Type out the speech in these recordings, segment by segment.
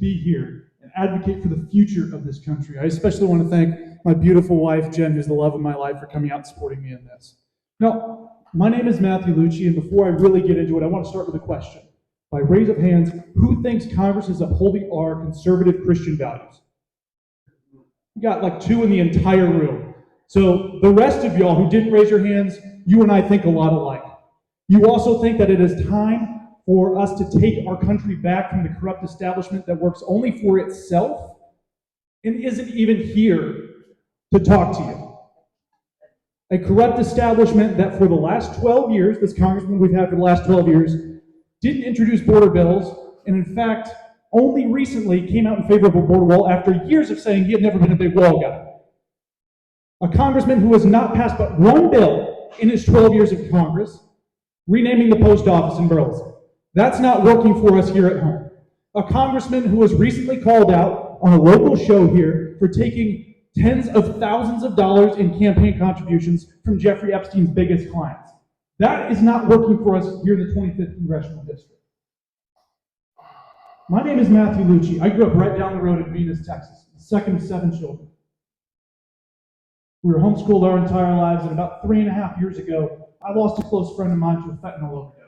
be here and advocate for the future of this country. I especially want to thank my beautiful wife, Jen, who's the love of my life, for coming out and supporting me in this. Now, my name is Matthew Lucci, and before I really get into it, I want to start with a question. By raise of hands, who thinks Congress is upholding our conservative Christian values? We got like 2 in the entire room. So the rest of y'all who didn't raise your hands, you and I think a lot alike. You also think that it is time for us to take our country back from the corrupt establishment that works only for itself and isn't even here to talk to you. A corrupt establishment that for the last 12 years, this congressman we've had for the last 12 years, didn't introduce border bills, and in fact, only recently came out in favor of a border wall after years of saying he had never been a big wall guy. A congressman who has not passed but one bill in his 12 years of Congress, renaming the post office in Burleson. That's not working for us here at home. A congressman who was recently called out on a local show here for taking tens of thousands of dollars in campaign contributions from Jeffrey Epstein's biggest clients. That is not working for us here in the 25th Congressional District. My name is Matthew Lucci. I grew up right down the road in Venus, Texas, the second of 7 children. We were homeschooled our entire lives, and about 3.5 years ago, I lost a close friend of mine to a fentanyl overdose.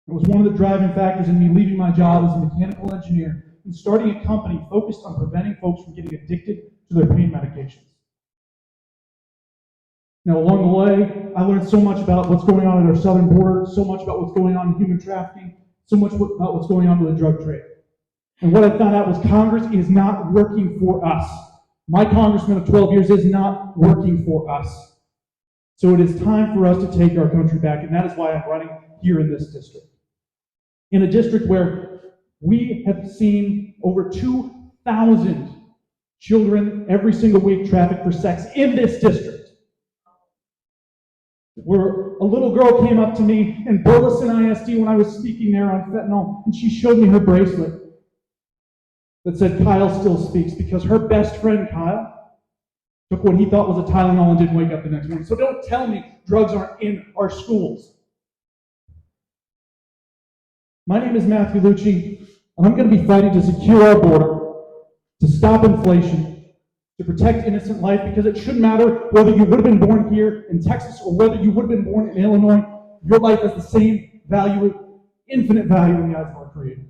It was one of the driving factors in me leaving my job as a mechanical engineer and starting a company focused on preventing folks from getting addicted to their pain medications. Now, along the way, I learned so much about what's going on at our southern border, so much about what's going on in human trafficking, so much about what's going on with the drug trade. And what I found out was Congress is not working for us. My congressman of 12 years is not working for us. So it is time for us to take our country back, and that is why I'm running here in this district. In a district where we have seen over 2,000 children every single week trafficked for sex in this district. Where a little girl came up to me in Burleson ISD when I was speaking there on fentanyl, and she showed me her bracelet that said Kyle still speaks, because her best friend Kyle took what he thought was a Tylenol and didn't wake up the next morning. So don't tell me drugs aren't in our schools. My name is Matthew Lucci, and I'm going to be fighting to secure our border, to stop inflation, to protect innocent life, because it shouldn't matter whether you would have been born here in Texas or whether you would have been born in Illinois. Your life has the same value, infinite value in the eyes of our Creator.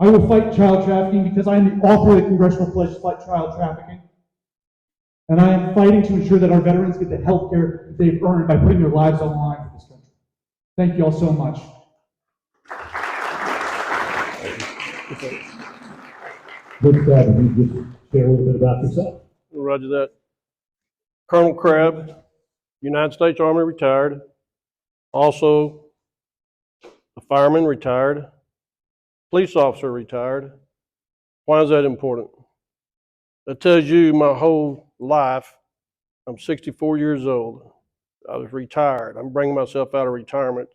I will fight child trafficking because I am the author of the Congressional Pledge to Fight Child Trafficking. And I am fighting to ensure that our veterans get the health care that they've earned by putting their lives on the line for this country. Thank you all so much. Would you just share a little bit about yourself? Roger that. Colonel Crabb, United States Army retired. Also a fireman retired. Police officer retired. Why is that important? That tells you my whole life. I'm 64 years old. I was retired. I'm bringing myself out of retirement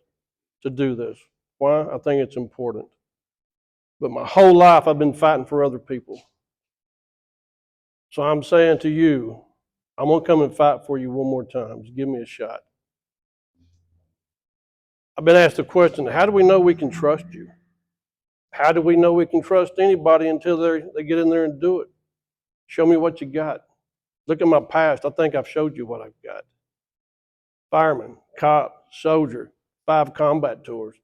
to do this. Why? I think it's important. But my whole life I've been fighting for other people. So I'm saying to you, I'm going to come and fight for you one more time. Just give me a shot. I've been asked the question, how do we know we can trust you? How do we know we can trust anybody until they get in there and do it? Show me what you got. Look at my past. I think I've showed you what I've got. Fireman, cop, soldier, 5 combat tours,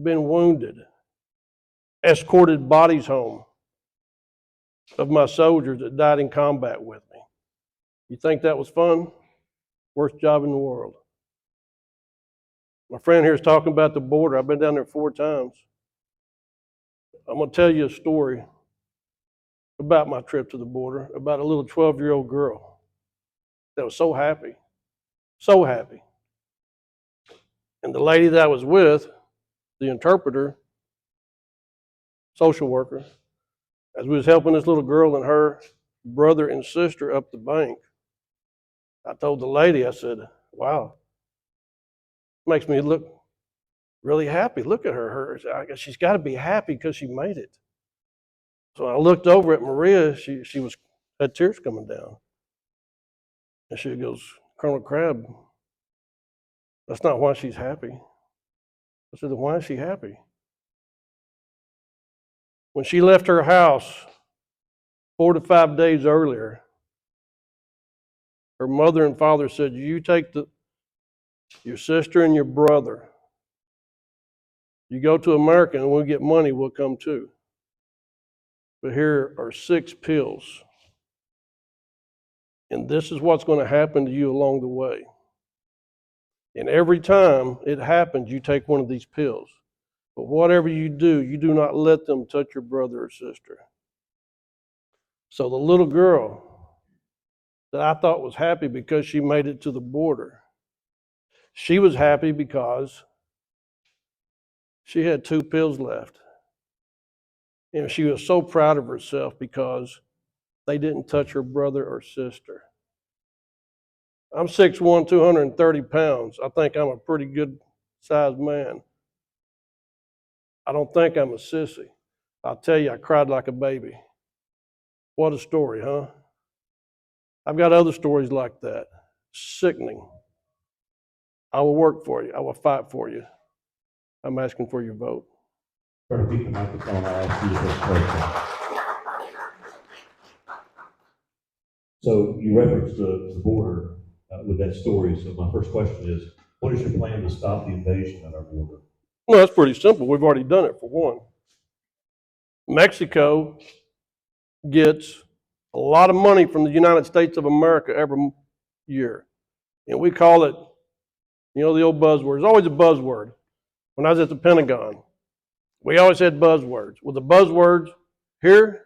been wounded, escorted bodies home of my soldiers that died in combat with me. You think that was fun? Worst job in the world. My friend here is talking about the border. I've been down there 4 times. I'm going to tell you a story about my trip to the border, about a little 12-year-old girl that was so happy, so happy. And the lady that I was with, the interpreter, social worker, as we was helping this little girl and her brother and sister up the bank, I told the lady, I said, wow, makes me look really happy. Look at her. She's got to be happy because she made it. So I looked over at Maria. She had tears coming down. And she goes, Colonel Crabb, that's not why she's happy. I said, why is she happy? When she left her house 4 to 5 days earlier, her mother and father said, you take your sister and your brother. You go to America and we'll get money, we'll come too. But here are 6 pills. And this is what's going to happen to you along the way. And every time it happens, you take one of these pills. But whatever you do not let them touch your brother or sister. So the little girl that I thought was happy because she made it to the border, she was happy because she had 2 pills left. And she was so proud of herself because they didn't touch her brother or sister. I'm 6'1", 230 pounds. I think I'm a pretty good sized man. I don't think I'm a sissy. I'll tell you, I cried like a baby. What a story, huh? I've got other stories like that. Sickening. I will work for you. I will fight for you. I'm asking for your vote. Try to keep the microphone. I'll ask you this question. So you referenced the border with that story. So my first question is, what is your plan to stop the invasion at our border? Well, that's pretty simple. We've already done it, for one. Mexico gets a lot of money from the United States of America every year. And we call it, the old buzzword. It's always a buzzword. When I was at the Pentagon, we always had buzzwords. Well, the buzzwords here,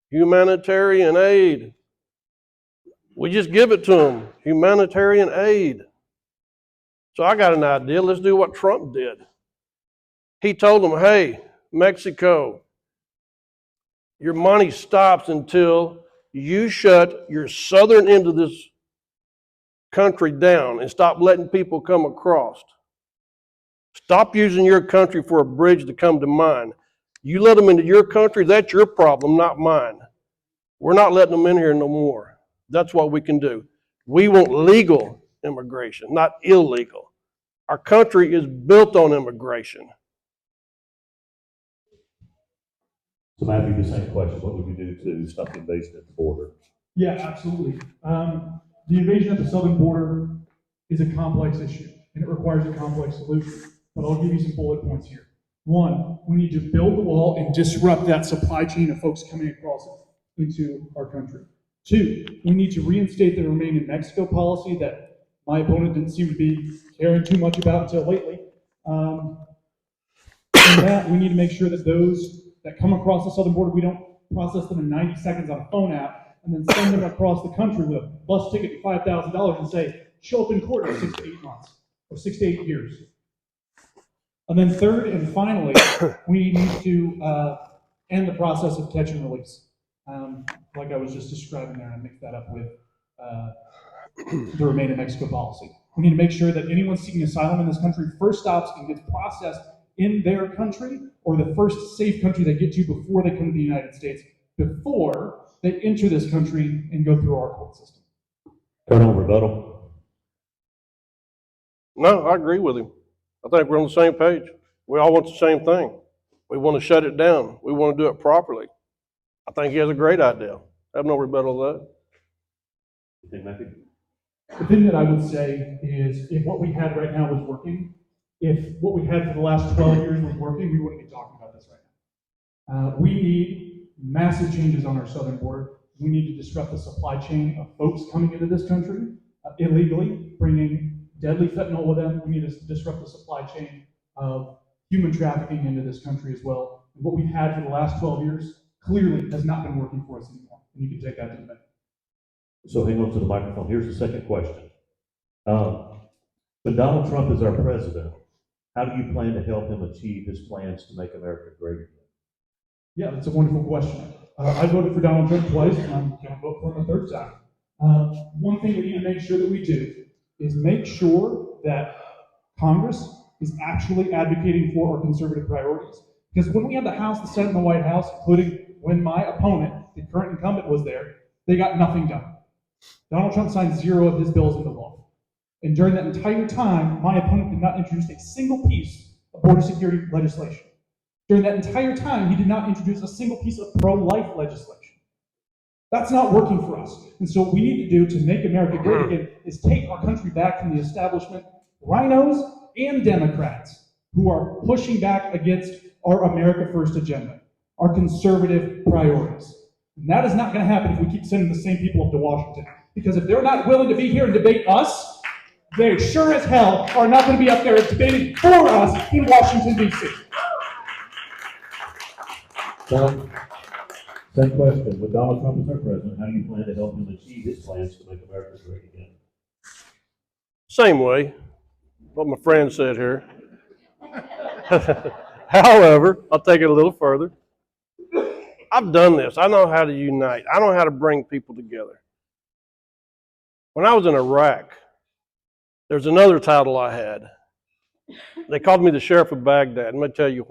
humanitarian aid. We just give it to them, humanitarian aid. So I got an idea. Let's do what Trump did. He told them, hey, Mexico, your money stops until you shut your southern end of this country down and stop letting people come across. Stop using your country for a bridge to come to mine. You let them into your country, that's your problem, not mine. We're not letting them in here no more. That's what we can do. We want legal immigration, not illegal. Our country is built on immigration. So Matthew, the same question. What would you do to stop the invasion at the border? Yeah, absolutely. The invasion at the southern border is a complex issue, and it requires a complex solution. But I'll give you some bullet points here. 1, we need to build the wall and disrupt that supply chain of folks coming across into our country. 2, we need to reinstate the Remain in Mexico policy that my opponent didn't seem to be caring too much about until lately. And that, we need to make sure that those that come across the southern border, we don't process them in 90 seconds on a phone app and then send them across the country with a bus ticket to $5,000 and say, show up in court in 6 to 8 months or 6 to 8 years. And then 3rd and finally, we need to end the process of catch and release. Like I was just describing there, I mixed that up with the Remain in Mexico policy. We need to make sure that anyone seeking asylum in this country first stops and gets processed in their country or the first safe country they get to before they come to the United States, before they enter this country and go through our court system. Colonel, rebuttal. No, I agree with him. I think we're on the same page. We all want the same thing. We want to shut it down. We want to do it properly. I think he has a great idea. I have no rebuttal to that. You think, Matthew? The thing that I would say is if what we had right now was working, if what we had for the last 12 years was working, we wouldn't be talking about this right now. We need massive changes on our southern border. We need to disrupt the supply chain of folks coming into this country illegally, bringing deadly fentanyl with them. We need to disrupt the supply chain of human trafficking into this country as well. And what we've had for the last 12 years clearly has not been working for us anymore. And you can take that to the bank. So hang on to the microphone. Here's the second question. When Donald Trump is our president, how do you plan to help him achieve his plans to make America great again? Yeah, that's a wonderful question. I voted for Donald Trump twice, and I'm going to vote for him a third time. One thing we need to make sure that we do is make sure that Congress is actually advocating for our conservative priorities. Because when we had the House, the Senate, and the White House, including when my opponent, the current incumbent, was there, they got nothing done. Donald Trump signed 0 of his bills into law. And during that entire time, my opponent did not introduce a single piece of border security legislation. During that entire time, he did not introduce a single piece of pro-life legislation. That's not working for us. And so what we need to do to make America great again is take our country back from the establishment, rhinos and Democrats, who are pushing back against our America First agenda, our conservative priorities. And that is not going to happen if we keep sending the same people up to Washington. Because if they're not willing to be here and debate us, they sure as hell are not going to be up there debating for us in Washington, D.C. Tom, same question. With Donald Trump as our president, how do you plan to help him achieve his plans to make America great again? Same way, what my friend said here. However, I'll take it a little further. I've done this. I know how to unite. I know how to bring people together. When I was in Iraq, there's another title I had. They called me the Sheriff of Baghdad. Let me tell you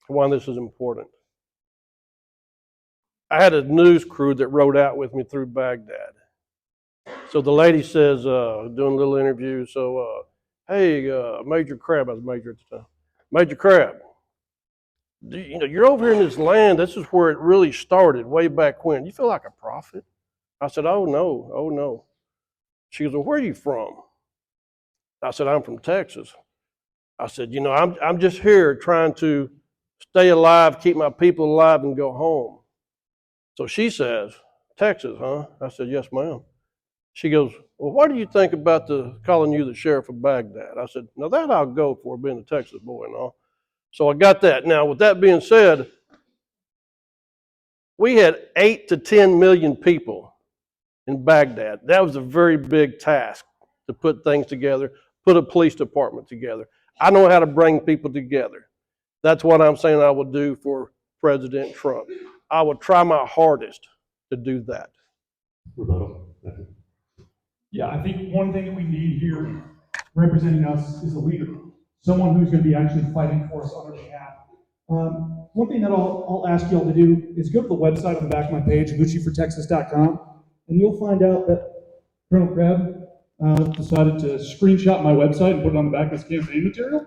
why this is important. I had a news crew that rode out with me through Baghdad. So the lady says, doing a little interview, hey, Major Crab, I was Major at the time. Major Crab, you're over here in this land, this is where it really started, way back when. You feel like a prophet? I said, oh no. She goes, well, where are you from? I said, I'm from Texas. I said, I'm just here trying to stay alive, keep my people alive, and go home. So she says, Texas, huh? I said, yes, ma'am. She goes, well, what do you think about calling you the Sheriff of Baghdad? I said, now that I'll go for, being a Texas boy and all. So I got that. Now, with that being said, we had 8 to 10 million people in Baghdad. That was a very big task to put things together, put a police department together. I know how to bring people together. That's what I'm saying I will do for President Trump. I will try my hardest to do that. Rebuttal. Yeah, I think one thing that we need here representing us is a leader, someone who's going to be actually fighting for us on our behalf. One thing that I'll ask y'all to do is go to the website on the back of my page, luccifortexas.com, and you'll find out that Colonel Crab decided to screenshot my website and put it on the back of his campaign material.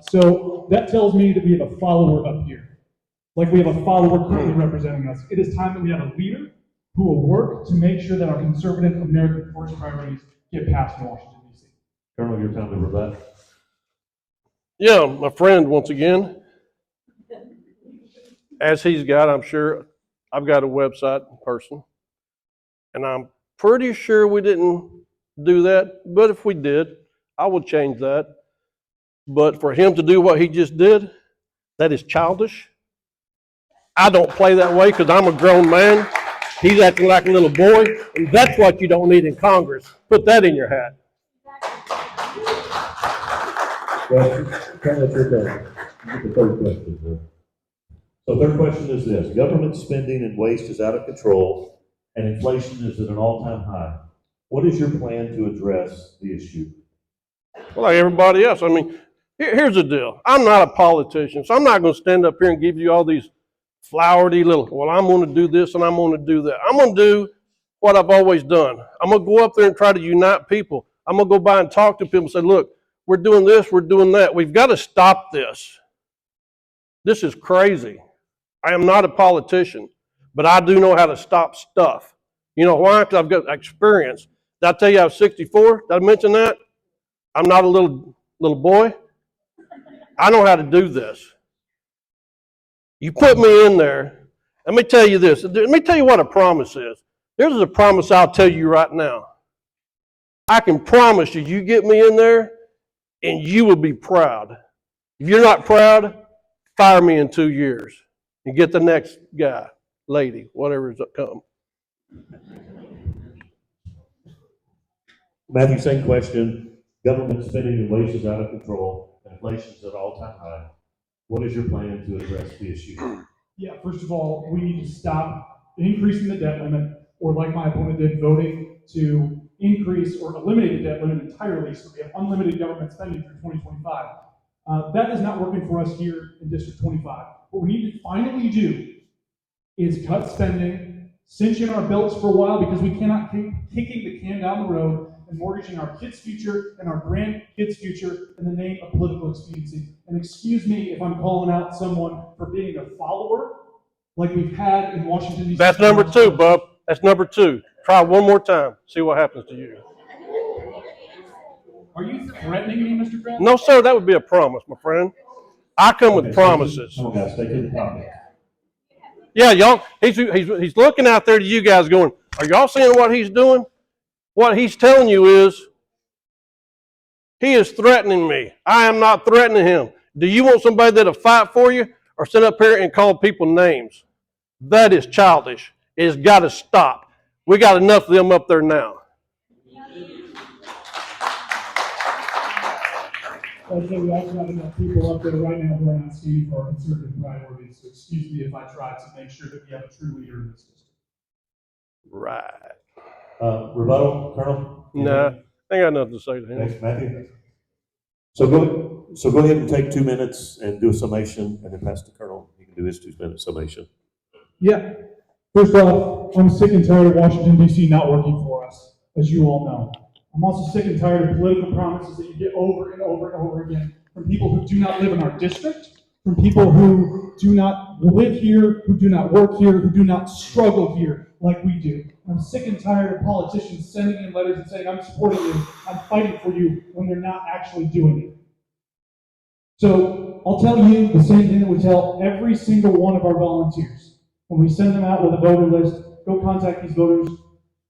So that tells me that we have a follower up here. Like we have a follower currently representing us. It is time that we have a leader who will work to make sure that our conservative American First priorities get passed in Washington, D.C. Colonel, your time to rebut. Yeah, my friend, once again, as he's got, I'm sure, I've got a website in person, and I'm pretty sure we didn't do that, but if we did, I would change that. But for him to do what he just did, that is childish. I don't play that way because I'm a grown man. He's acting like a little boy, and that's what you don't need in Congress. Put that in your hat. Colonel, your turn. The third question, sir. So third question is this. Government spending and waste is out of control, and inflation is at an all-time high. What is your plan to address the issue? Well, like everybody else. I mean, here's the deal. I'm not a politician, so I'm not going to stand up here and give you all these flowery little, well, I'm going to do this and I'm going to do that. I'm going to do what I've always done. I'm going to go up there and try to unite people. I'm going to go by and talk to people and say, look, we're doing this, we're doing that. We've got to stop this. This is crazy. I am not a politician, but I do know how to stop stuff. You know why? Because I've got experience. Did I tell you I was 64? Did I mention that? I'm not a little boy. I know how to do this. You put me in there. Let me tell you this. Let me tell you what a promise is. Here's a promise I'll tell you right now. I can promise you, you get me in there, and you will be proud. If you're not proud, fire me in 2 years and get the next guy, lady, whatever is come. Matthew, same question. Government spending and waste is out of control. Inflation is at an all-time high. What is your plan to address the issue? Yeah, first of all, we need to stop increasing the debt limit, or like my opponent did, voting to increase or eliminate the debt limit entirely so we have unlimited government spending through 2025. That is not working for us here in District 25. What we need to finally do is cut spending, cinch in our belts for a while because we cannot keep kicking the can down the road and mortgaging our kids' future and our grandkids' future in the name of political expediency. And excuse me if I'm calling out someone for being a follower, like we've had in Washington, D.C. That's number two, bub. That's number two. Try one more time. See what happens to you. Are you threatening me, Mr. Grant? No, sir, that would be a promise, my friend. I come with promises. Come on, guys, stay to the topic. Yeah, y'all, he's looking out there to you guys going, are y'all seeing what he's doing? What he's telling you is, he is threatening me. I am not threatening him. Do you want somebody that'll fight for you or sit up here and call people names? That is childish. It has got to stop. We got enough of them up there now. Okay, we also have enough people up there right now who are not standing for our conservative priorities. So excuse me if I try to make sure that we have a true leader in this district. Right. Rebuttal, Colonel? Nah, I ain't got nothing to say to him. Thanks, Matthew. So go ahead and take 2 minutes and do a summation, and then pass to Colonel. He can do his 2-minute summation. Yeah. First off, I'm sick and tired of Washington, D.C. not working for us, as you all know. I'm also sick and tired of political promises that you get over and over and over again from people who do not live in our district, from people who do not live here, who do not work here, who do not struggle here like we do. I'm sick and tired of politicians sending in letters and saying, I'm supporting you, I'm fighting for you, when they're not actually doing it. So I'll tell you the same thing that we tell every single one of our volunteers. When we send them out with a voter list, go contact these voters,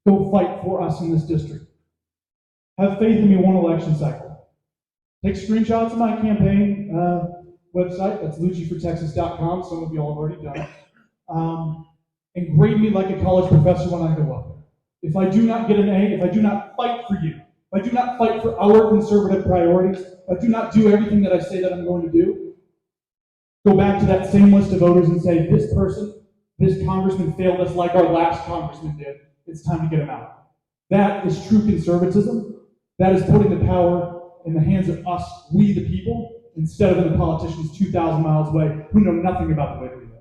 go fight for us in this district. Have faith in me one election cycle. Take screenshots of my campaign website, that's luccifortexas.com, some of you all have already done it, and grade me like a college professor when I go up there. If I do not get an A, if I do not fight for you, if I do not fight for our conservative priorities, if I do not do everything that I say that I'm going to do, go back to that same list of voters and say, this person, this congressman failed us like our last congressman did. It's time to get him out. That is true conservatism. That is putting the power in the hands of us, we the people, instead of in the politicians 2,000 miles away who know nothing about the way we live.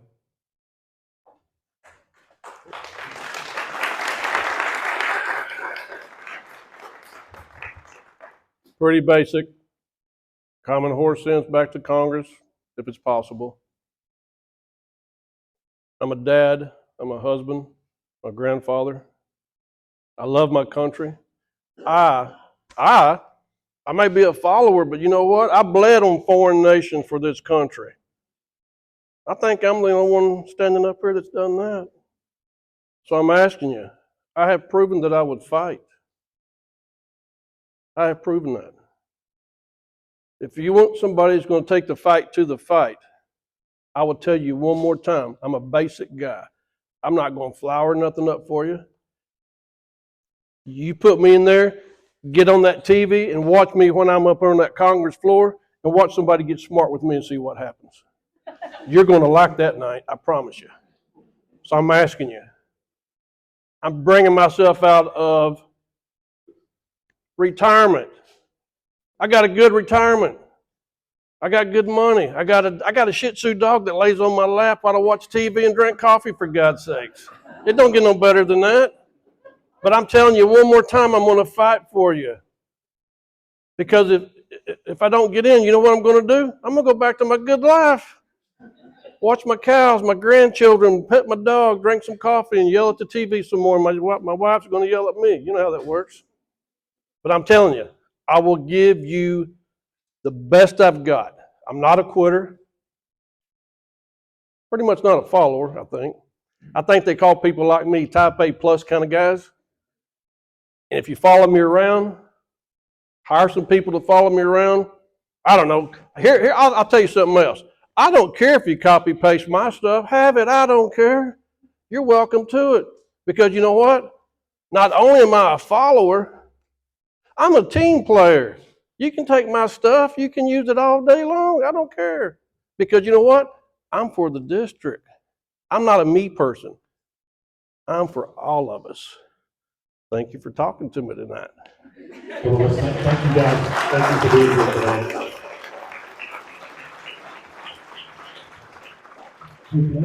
Pretty basic. Common horse sense back to Congress, if it's possible. I'm a dad, I'm a husband, I'm a grandfather. I love my country. I may be a follower, but you know what? I bled on foreign nations for this country. I think I'm the only one standing up here that's done that. So I'm asking you, I have proven that I would fight. I have proven that. If you want somebody who's going to take the fight to the fight, I will tell you one more time, I'm a basic guy. I'm not going to flower nothing up for you. You put me in there, get on that TV and watch me when I'm up on that Congress floor and watch somebody get smart with me and see what happens. You're going to like that night, I promise you. So I'm asking you. I'm bringing myself out of retirement. I got a good retirement. I got good money. I got a Shih Tzu dog that lays on my lap while I watch TV and drink coffee, for God's sakes. It don't get no better than that. But I'm telling you one more time, I'm going to fight for you. Because if I don't get in, you know what I'm going to do? I'm going to go back to my good life. Watch my cows, my grandchildren, pet my dog, drink some coffee, and yell at the TV some more. My wife's going to yell at me. You know how that works. But I'm telling you, I will give you the best I've got. I'm not a quitter. Pretty much not a follower, I think. I think they call people like me type A plus kind of guys. And if you follow me around, hire some people to follow me around. I don't know. Here, I'll tell you something else. I don't care if you copy paste my stuff. Have it. I don't care. You're welcome to it. Because you know what? Not only am I a follower, I'm a team player. You can take my stuff. You can use it all day long. I don't care. Because you know what? I'm for the district. I'm not a me person. I'm for all of us. Thank you for talking to me tonight. Well, thank you guys. Thank you for being here today.